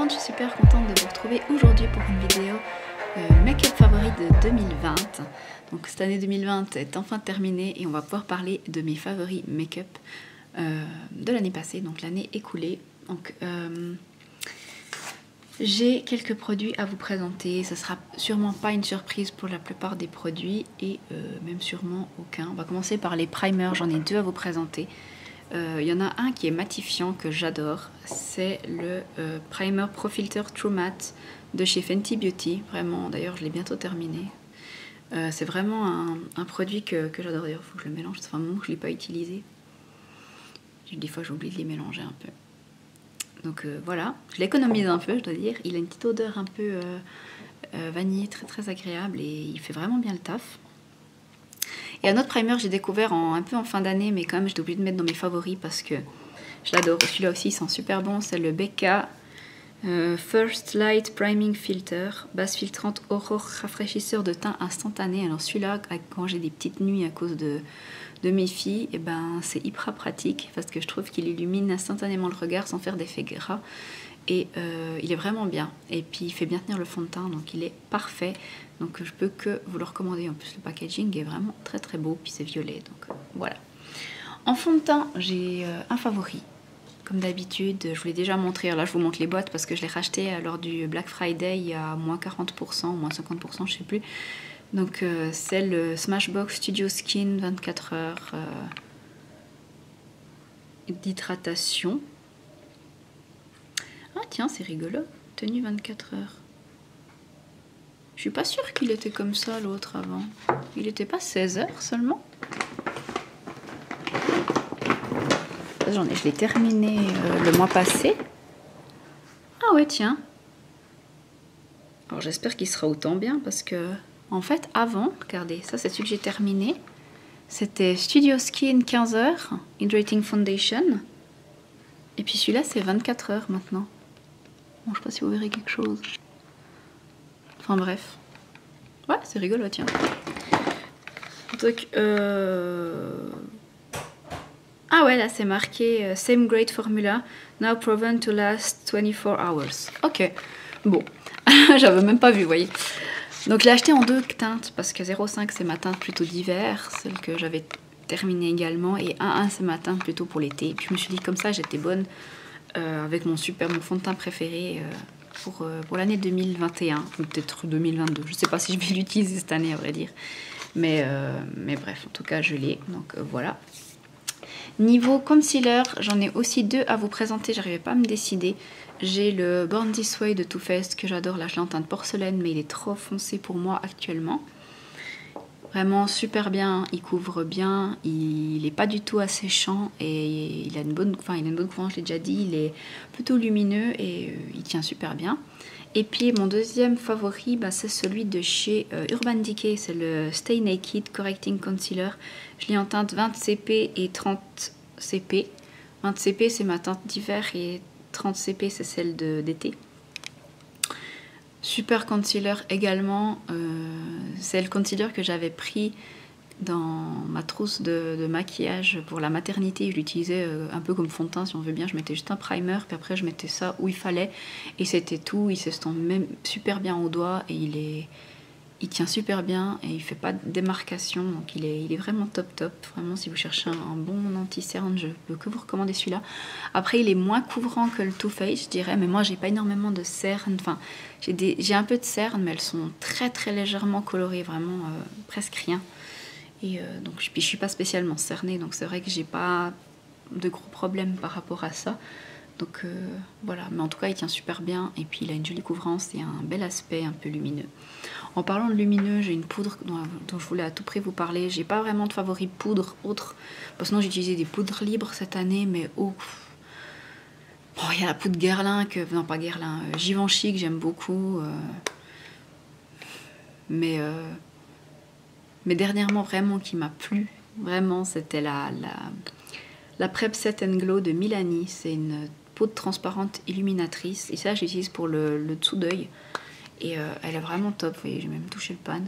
monde, je suis super contente de vous retrouver aujourd'hui pour une vidéo make-up favori de 2020. Donc cette année 2020 est enfin terminée et on va pouvoir parler de mes favoris make-up de l'année passée, donc l'année écoulée. Donc j'ai quelques produits à vous présenter, ce sera sûrement pas une surprise pour la plupart des produits et même sûrement aucun. On va commencer par les primers, j'en ai deux à vous présenter. Il y en a un qui est matifiant que j'adore, c'est le Primer Pro Filter True Matte de chez Fenty Beauty. Vraiment, d'ailleurs je l'ai bientôt terminé. C'est vraiment un produit que j'adore, d'ailleurs il faut que je le mélange, ça fait un moment que je ne l'ai pas utilisé. Des fois j'oublie de les mélanger un peu. Donc voilà, je l'économise un peu je dois dire, il a une petite odeur un peu vanille, très très agréable et il fait vraiment bien le taf. Et un autre primer j'ai découvert un peu en fin d'année, mais quand même j'étais obligée de mettre dans mes favoris parce que je l'adore. Celui-là aussi il sent super bon, c'est le Becca First Light Priming Filter, base filtrante aurore rafraîchisseur de teint instantané. Alors celui-là, quand j'ai des petites nuits à cause de mes filles, et ben c'est hyper pratique parce que je trouve qu'il illumine instantanément le regard sans faire d'effet gras. Et il est vraiment bien, et puis il fait bien tenir le fond de teint, donc il est parfait, donc je peux que vous le recommander. En plus le packaging est vraiment très très beau, puis c'est violet, donc voilà. En fond de teint j'ai un favori, comme d'habitude, je vous l'ai déjà montré. Alors là je vous montre les boîtes parce que je l'ai racheté lors du Black Friday, il y a moins 40%, moins 50%, je sais plus. Donc c'est le Smashbox Studio Skin 24 heures d'hydratation. Ah tiens, c'est rigolo, tenue 24 heures. Je suis pas sûre qu'il était comme ça l'autre avant. Il était pas 16 heures seulement? Je l'ai terminé le mois passé. Ah ouais tiens. Alors j'espère qu'il sera autant bien parce que en fait avant, regardez, ça c'est celui que j'ai terminé. C'était Studio Skin 15 heures, Hydrating Foundation. Et puis celui-là c'est 24 heures maintenant. Bon, je sais pas si vous verrez quelque chose. Enfin bref. Ouais, c'est rigolo, tiens. Donc, ah ouais, là c'est marqué Same Great Formula, now proven to last 24 hours. Ok, bon. J'avais même pas vu, vous voyez. Donc je l'ai acheté en deux teintes parce que 0,5 c'est ma teinte plutôt d'hiver, celle que j'avais terminée également, et 1,1 c'est ma teinte plutôt pour l'été. Puis je me suis dit comme ça j'étais bonne avec mon fond de teint préféré pour l'année 2021, ou peut-être 2022. Je sais pas si je vais l'utiliser cette année à vrai dire. Mais bref, en tout cas je l'ai, donc voilà. Niveau concealer, j'en ai aussi deux à vous présenter, j'arrivais pas à me décider. J'ai le Born This Way de Too Faced que j'adore, là je l'ai en teinte porcelaine mais il est trop foncé pour moi actuellement. Vraiment super bien, il couvre bien, il n'est pas du tout asséchant et il a une bonne couvrance, je l'ai déjà dit, il est plutôt lumineux et il tient super bien. Et puis mon deuxième favori, bah, c'est celui de chez Urban Decay, c'est le Stay Naked Correcting Concealer. Je l'ai en teinte 20 CP et 30 CP. 20 CP c'est ma teinte d'hiver et 30 CP c'est celle d'été. Super concealer également, c'est le concealer que j'avais pris dans ma trousse de maquillage pour la maternité. Je l'utilisais un peu comme fond de teint si on veut bien, je mettais juste un primer puis après je mettais ça où il fallait et c'était tout. Il s'estompe même super bien au doigt et il tient super bien et il fait pas de démarcation, donc il est vraiment top. Vraiment si vous cherchez un bon anti-cerne, je peux que vous recommander celui-là. Après il est moins couvrant que le Too Faced je dirais, mais moi j'ai pas énormément de cernes, enfin j'ai un peu de cernes mais elles sont très très légèrement colorées, vraiment presque rien. Et donc je suis pas spécialement cernée, donc c'est vrai que j'ai pas de gros problèmes par rapport à ça. Donc voilà, mais en tout cas il tient super bien et puis il a une jolie couvrance et un bel aspect un peu lumineux. En parlant de lumineux, j'ai une poudre dont je voulais à tout prix vous parler. J'ai pas vraiment de favori poudre autre, parce que sinon j'ai utilisé des poudres libres cette année, mais oh, il y a la poudre Guerlain, non pas Guerlain, Givenchy que j'aime beaucoup, mais dernièrement vraiment qui m'a plu, vraiment c'était la Prep Set and Glow de Milani. C'est une poudre transparente illuminatrice et ça j'utilise pour le dessous d'œil et elle est vraiment top. Vous voyez, j'ai même touché le pan,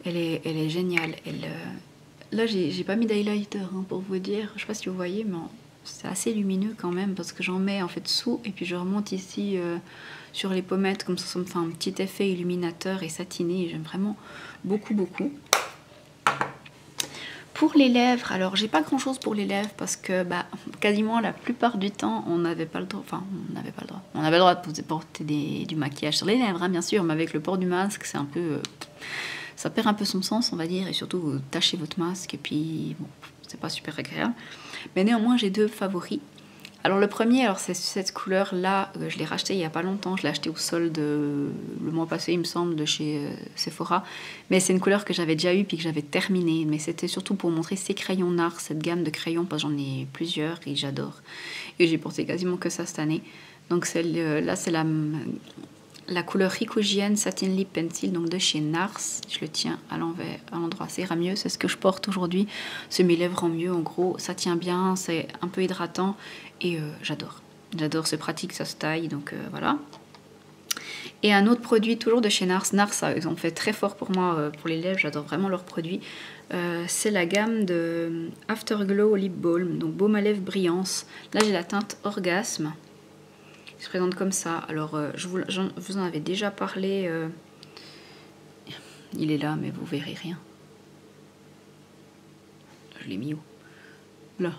elle est géniale. Là j'ai pas mis d'highlighter hein, pour vous dire, je sais pas si vous voyez, mais c'est assez lumineux quand même parce que j'en mets en fait sous et puis je remonte ici sur les pommettes comme ça me fait un petit effet illuminateur et satiné. J'aime vraiment beaucoup. Pour les lèvres, alors j'ai pas grand chose pour les lèvres parce que quasiment la plupart du temps on n'avait pas le droit, on avait le droit de porter du maquillage sur les lèvres, hein, bien sûr, mais avec le port du masque c'est un peu, ça perd un peu son sens on va dire, et surtout vous tachez votre masque et puis bon, c'est pas super agréable. Mais néanmoins j'ai deux favoris. Alors le premier, c'est cette couleur là, je l'ai racheté il n'y a pas longtemps, je l'ai acheté au solde le mois passé il me semble de chez Sephora, mais c'est une couleur que j'avais déjà eue puis que j'avais terminée, mais c'était surtout pour montrer ces crayons NARS, cette gamme de crayons, parce que j'en ai plusieurs et j'adore, et j'ai porté quasiment que ça cette année. Donc là c'est la couleur Ricogienne Satin Lip Pencil, donc de chez NARS. Je le tiens à l'envers, à l'endroit, ça ira mieux, c'est ce que je porte aujourd'hui, c'est mes lèvres en mieux en gros, ça tient bien, c'est un peu hydratant et j'adore, c'est pratique, ça se taille, donc voilà. Et un autre produit toujours de chez NARS, ils ont fait très fort pour moi pour les lèvres, j'adore vraiment leurs produits, c'est la gamme de Afterglow Lip Balm, donc baume à lèvres brillance. Là j'ai la teinte Orgasme, il se présente comme ça. Alors je vous en avais déjà parlé, il est là mais vous verrez rien. Je l'ai mis où? Là.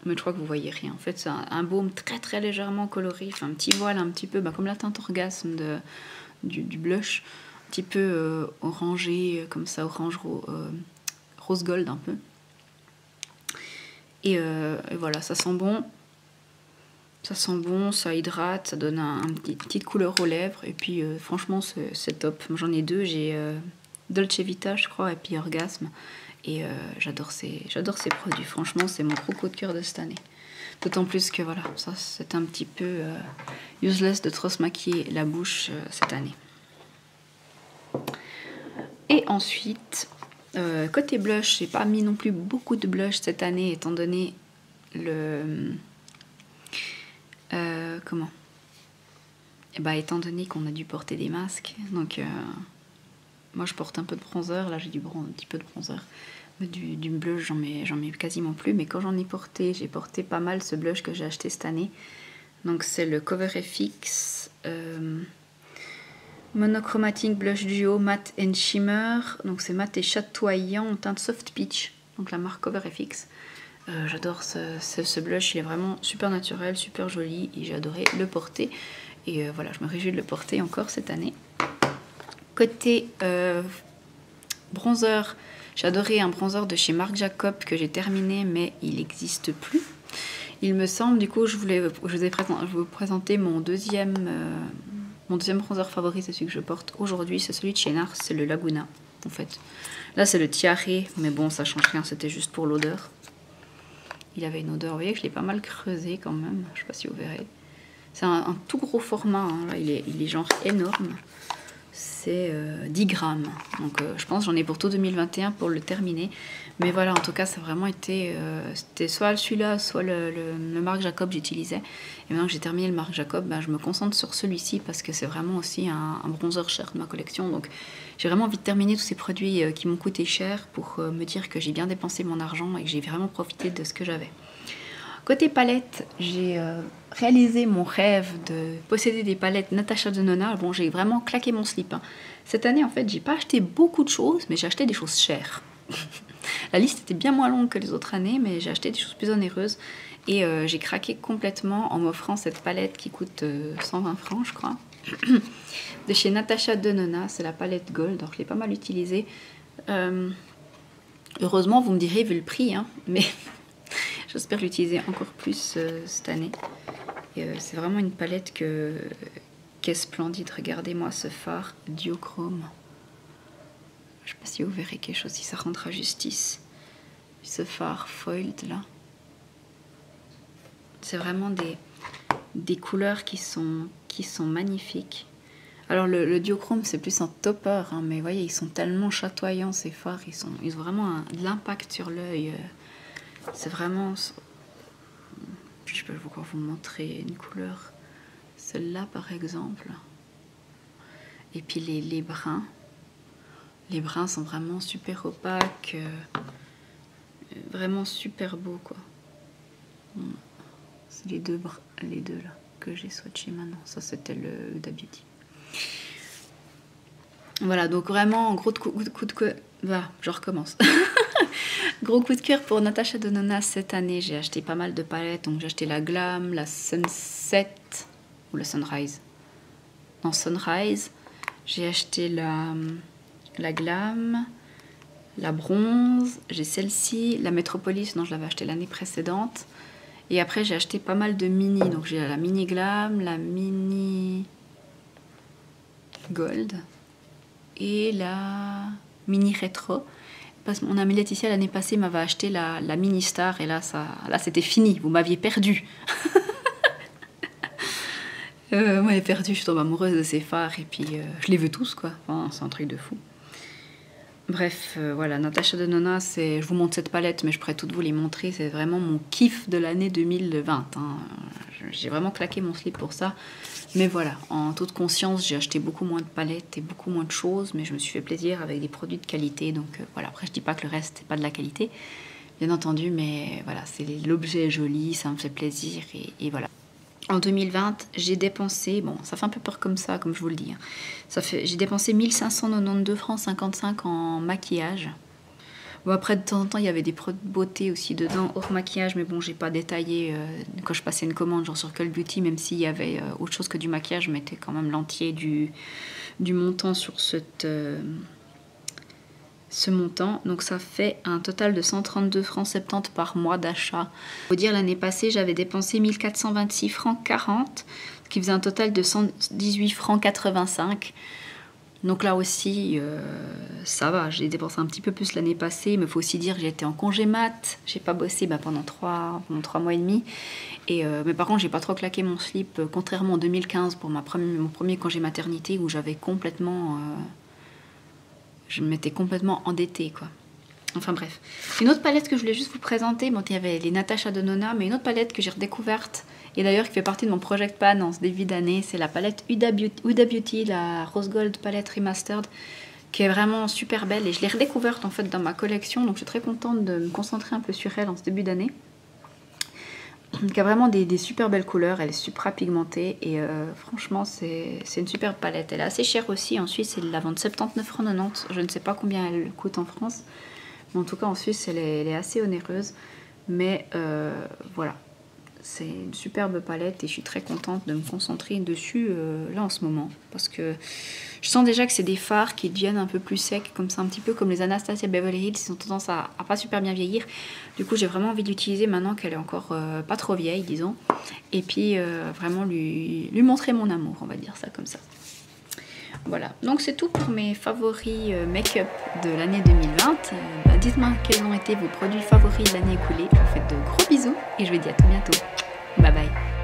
Mais je crois que vous voyez rien. En fait, c'est un baume très légèrement coloré, enfin, un petit voile un petit peu comme la teinte Orgasme du blush, un petit peu orangé, comme ça, orange rose gold un peu. Et voilà, ça sent bon. Ça sent bon, ça hydrate, ça donne une petite couleur aux lèvres. Et puis franchement, c'est top. J'en ai deux, j'ai Dolce Vita, je crois, et puis Orgasme. Et j'adore ces produits. Franchement, c'est mon gros coup de cœur de cette année. D'autant plus que voilà, ça c'est un petit peu useless de trop se maquiller la bouche cette année. Et ensuite, côté blush, j'ai pas mis non plus beaucoup de blush cette année, étant donné le... étant donné qu'on a dû porter des masques. Donc, moi je porte un peu de bronzer, là j'ai un petit peu de bronzer. Du blush j'en mets quasiment plus, mais quand j'en ai porté, j'ai porté pas mal ce blush que j'ai acheté cette année. Donc c'est le Cover FX Monochromatic Blush Duo Matte and Shimmer. Donc c'est mat et chatoyant en teinte Soft Peach, donc la marque Cover FX. J'adore ce blush, il est vraiment super naturel, super joli et j'ai adoré le porter. Et voilà, je me réjouis de le porter encore cette année. Côté bronzer, j'ai adoré un bronzer de chez Marc Jacob que j'ai terminé mais il n'existe plus. Il me semble, du coup je vous présenter mon deuxième bronzer favori, c'est celui que je porte aujourd'hui, c'est celui de chez NARS, c'est le Laguna en fait. Là c'est le Tiare, mais bon ça change rien, c'était juste pour l'odeur. Il avait une odeur, vous voyez que je l'ai pas mal creusé quand même, je sais pas si vous verrez. C'est un tout gros format, hein. Là, il est genre énorme. C'est 10 grammes. Donc je pense j'en ai pour tout 2021 pour le terminer. Mais voilà, en tout cas, ça a vraiment été... c'était soit celui-là, soit le Marc Jacob j'utilisais. Et maintenant que j'ai terminé le Marc Jacob, je me concentre sur celui-ci parce que c'est vraiment aussi un bronzer cher de ma collection. Donc j'ai vraiment envie de terminer tous ces produits qui m'ont coûté cher pour me dire que j'ai bien dépensé mon argent et que j'ai vraiment profité de ce que j'avais. Côté palette, j'ai réalisé mon rêve de posséder des palettes Natasha Denona. Bon, j'ai vraiment claqué mon slip, hein. Cette année, en fait, j'ai pas acheté beaucoup de choses, mais j'ai acheté des choses chères. La liste était bien moins longue que les autres années, mais j'ai acheté des choses plus onéreuses. Et j'ai craqué complètement en m'offrant cette palette qui coûte 120 francs, je crois. De chez Natasha Denona, c'est la palette Gold. Alors, je l'ai pas mal utilisée. Heureusement, vous me direz, vu le prix, hein, mais... J'espère l'utiliser encore plus cette année. C'est vraiment une palette qui est splendide. Regardez-moi ce fard duochrome. Je ne sais pas si vous verrez quelque chose, si ça rendra justice. Ce fard foiled là. C'est vraiment des couleurs qui sont magnifiques. Alors le duochrome c'est plus un topper, hein, mais vous voyez, ils sont tellement chatoyants ces fards. Ils ont vraiment de l'impact sur l'œil. C'est vraiment... Je peux vous montrer une couleur. Celle-là, par exemple. Et puis les bruns. Les bruns sont vraiment super opaques. Vraiment super beaux, quoi. C'est les deux là que j'ai swatché maintenant. Ça c'était le Huda Beauty. Voilà, donc vraiment gros coup de cœur. Bah, je recommence. Gros coup de cœur pour Natasha Denona cette année. J'ai acheté pas mal de palettes. Donc j'ai acheté la Glam, la Sunset ou la Sunrise. Non, Sunrise. J'ai acheté la Glam, la Bronze. J'ai celle-ci, la Metropolis. Non, je l'avais acheté l'année précédente. Et après j'ai acheté pas mal de mini. Donc j'ai la Mini Glam, la Mini Gold et la Mini Rétro. Parce que mon amie Laetitia l'année passée m'avait acheté la Mini Star et là c'était fini, vous m'aviez perdu. Moi j'ai perdu, je suis tombée amoureuse de ces fards et puis je les veux tous quoi, enfin, c'est un truc de fou. Bref, voilà, Natasha Denona, je vous montre cette palette mais je pourrais toutes vous les montrer, c'est vraiment mon kiff de l'année 2020. Hein. J'ai vraiment claqué mon slip pour ça. Mais voilà, en toute conscience, j'ai acheté beaucoup moins de palettes et beaucoup moins de choses, mais je me suis fait plaisir avec des produits de qualité. Donc voilà, après je dis pas que le reste n'est pas de la qualité, bien entendu, mais voilà, l'objet est joli, ça me fait plaisir et voilà. En 2020, j'ai dépensé, bon, ça fait un peu peur comme ça, comme je vous le dis. Hein. J'ai dépensé 1592 francs 55 en maquillage. Bon, après, de temps en temps, il y avait des produits de beauté aussi dedans, hors maquillage, mais bon, j'ai pas détaillé quand je passais une commande, genre sur Cult Beauty, même s'il y avait autre chose que du maquillage, je mettais quand même l'entier du montant sur ce montant. Donc ça fait un total de 132 francs 70 par mois d'achat. Faut dire, l'année passée, j'avais dépensé 1426 francs 40, ce qui faisait un total de 118 francs 85. Donc là aussi, ça va, j'ai dépensé un petit peu plus l'année passée, mais il faut aussi dire que j'ai été en congé mat, j'ai pas bossé pendant 3 mois et demi, mais par contre j'ai pas trop claqué mon slip, contrairement en 2015 pour mon premier congé maternité où j'avais complètement... je m'étais complètement endettée quoi. Enfin bref. Une autre palette que je voulais juste vous présenter, bon, il y avait les Natasha Denona, mais une autre palette que j'ai redécouverte, et d'ailleurs qui fait partie de mon project pan en ce début d'année, c'est la palette Huda Beauty, la Rose Gold palette Remastered, qui est vraiment super belle, et je l'ai redécouverte en fait dans ma collection, donc je suis très contente de me concentrer un peu sur elle en ce début d'année. Qui a vraiment des super belles couleurs, elle est super pigmentée, et franchement c'est une superbe palette. Elle est assez chère aussi, en Suisse elle la vend 79,90 francs, je ne sais pas combien elle coûte en France. Mais en tout cas en Suisse elle est assez onéreuse, mais voilà, c'est une superbe palette et je suis très contente de me concentrer dessus là en ce moment, parce que je sens déjà que c'est des fards qui deviennent un peu plus secs, comme ça, un petit peu comme les Anastasia Beverly Hills, ils ont tendance à pas super bien vieillir. Du coup j'ai vraiment envie d'utiliser maintenant qu'elle est encore pas trop vieille, disons, et puis vraiment lui montrer mon amour, on va dire ça comme ça. Voilà, donc c'est tout pour mes favoris make-up de l'année 2020. Dites-moi quels ont été vos produits favoris de l'année écoulée. Je vous fais de gros bisous et je vous dis à tout bientôt. Bye bye.